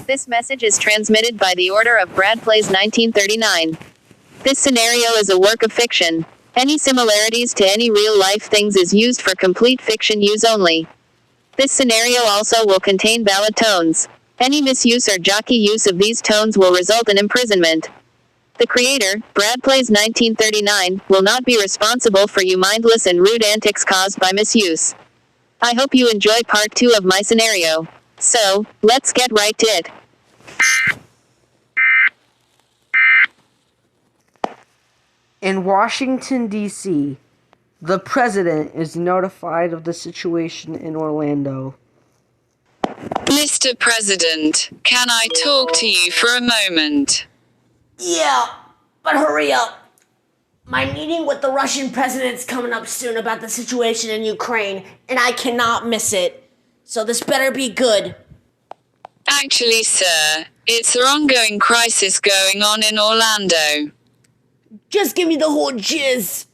This message is transmitted by the order of Brad Plays 1939. This scenario is a work of fiction. Any similarities to any real-life things is used for complete fiction use only. This scenario also will contain ballad tones. Any misuse or jockey use of these tones will result in imprisonment. The creator, Brad Plays 1939, will not be responsible for you mindless and rude antics caused by misuse. I hope you enjoy part 2 of my scenario. So, let's get right to it. In Washington, D.C., the president is notified of the situation in Orlando. Mr. President, can I talk to you for a moment? Yeah, but hurry up. My meeting with the Russian president's coming up soon about the situation in Ukraine, and I cannot miss it. So this better be good. Actually, sir, it's an ongoing crisis going on in Orlando. Just give me the whole jizz.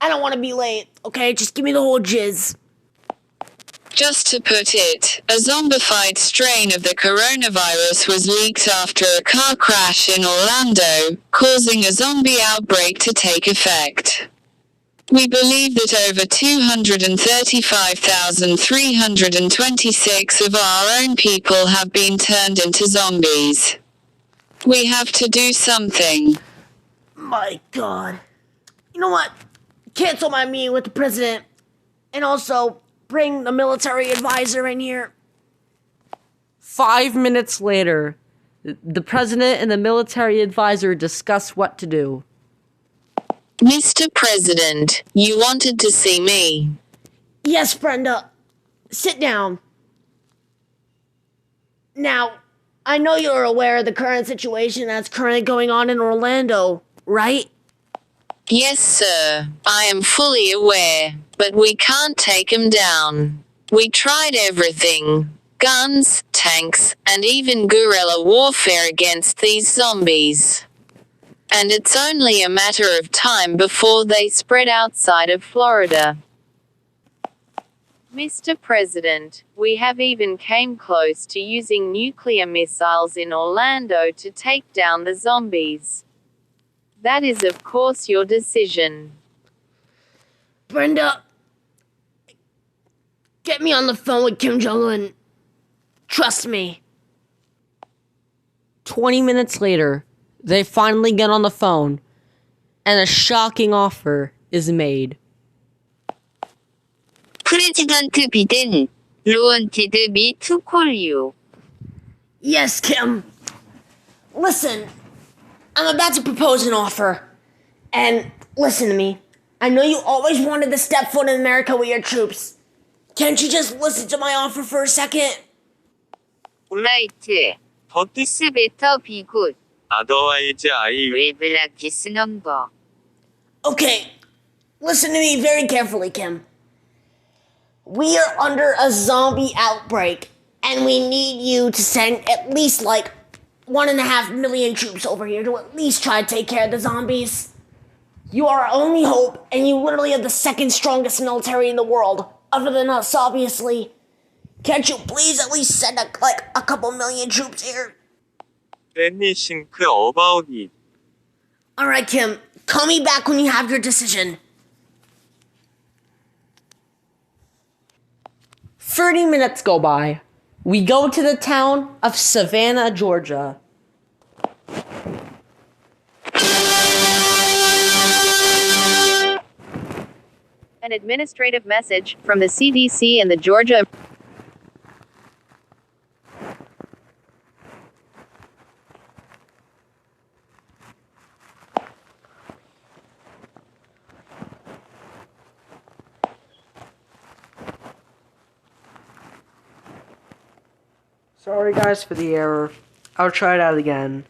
I don't want to be late, okay? Just give me the whole jizz. Just to put it, a zombified strain of the coronavirus was leaked after a car crash in Orlando, causing a zombie outbreak to take effect. We believe that over 235,326 of our own people have been turned into zombies. We have to do something. My God. You know what? Cancel my meeting with the president. And also, bring the military advisor in here. 5 minutes later, the president and the military advisor discuss what to do. Mr. President, you wanted to see me. Yes, Brenda. Sit down. Now, I know you're aware of the current situation that's currently going on in Orlando, right? Yes, sir. I am fully aware, but we can't take him down. We tried everything. Guns, tanks, and even guerrilla warfare against these zombies. And it's only a matter of time before they spread outside of Florida. Mr. President, we have even came close to using nuclear missiles in Orlando to take down the zombies. That is of course your decision. Brenda, get me on the phone with Kim Jong-un. Trust me. 20 minutes later, they finally get on the phone, and a shocking offer is made. President Biden wanted me to call you. Yes, Kim. Listen, I'm about to propose an offer. And listen to me. I know you always wanted to step foot in America with your troops. Can't you just listen to my offer for a second? Right. This better be good. Otherwise, I We block this number. Okay, listen to me very carefully, Kim. We are under a zombie outbreak, and we need you to send at least 1.5 million troops over here to at least try to take care of the zombies. You are our only hope, and you literally have the second strongest military in the world, other than us, obviously. Can't you please at least send a couple million troops here? let me think about it. Alright, Kim, call me back when you have your decision. 30 minutes go by. We go to the town of Savannah, Georgia. An administrative message from the CDC and the Georgia. Sorry guys for the error. I'll try it out again.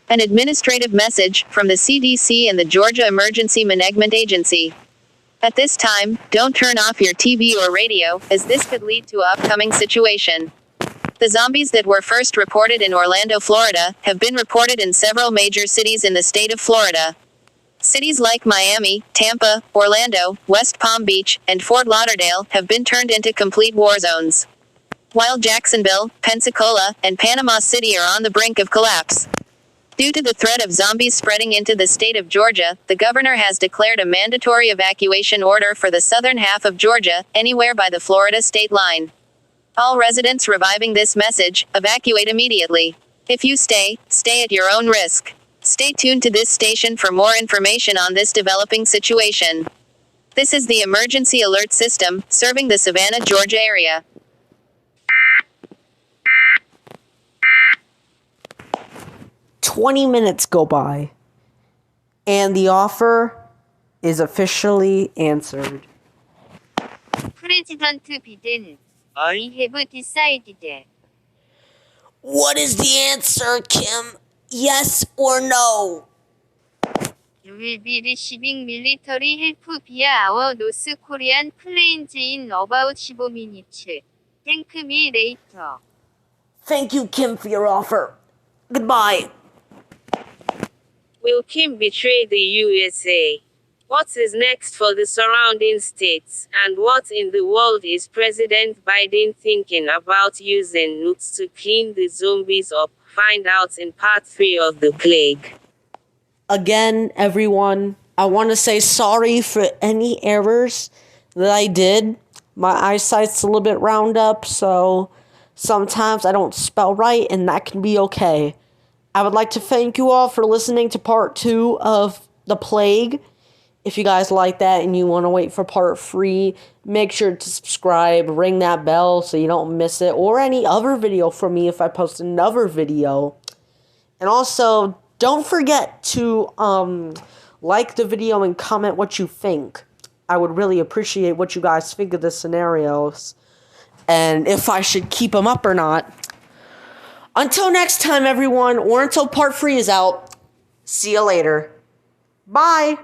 An administrative message from the CDC and the Georgia Emergency Management Agency. At this time, don't turn off your TV or radio, as this could lead to an upcoming situation. The zombies that were first reported in Orlando, Florida, have been reported in several major cities in the state of Florida. Cities like Miami, Tampa, Orlando, West Palm Beach, and Fort Lauderdale have been turned into complete war zones, while Jacksonville, Pensacola, and Panama City are on the brink of collapse. Due to the threat of zombies spreading into the state of Georgia, the governor has declared a mandatory evacuation order for the southern half of Georgia, anywhere by the Florida state line. All residents reviving this message, evacuate immediately. If you stay, stay at your own risk. Stay tuned to this station for more information on this developing situation. This is the emergency alert system, serving the Savannah, Georgia area. 20 minutes go by, and the offer is officially answered. President Biden, I we have decided. What is the answer, Kim? Yes or no? You will be receiving military help via our North Korean planes in about 15 minutes. Thank me later. Thank you, Kim, for your offer. Goodbye. Will Kim betray the USA? What is next for the surrounding states? And what in the world is President Biden thinking about using nukes to clean the zombies up? Find out in part 3 of The Plague. Again, everyone, I want to say sorry for any errors that I did. My eyesight's a little bit round up, so sometimes I don't spell right, and that can be okay. I would like to thank you all for listening to part 2 of The Plague. If you guys like that and you want to wait for part 3, make sure to subscribe, ring that bell so you don't miss it, or any other video from me if I post another video. And also, don't forget to like the video and comment what you think. I would really appreciate what you guys think of the scenarios, and if I should keep them up or not. Until next time, everyone, or until part 3 is out, see you later. Bye!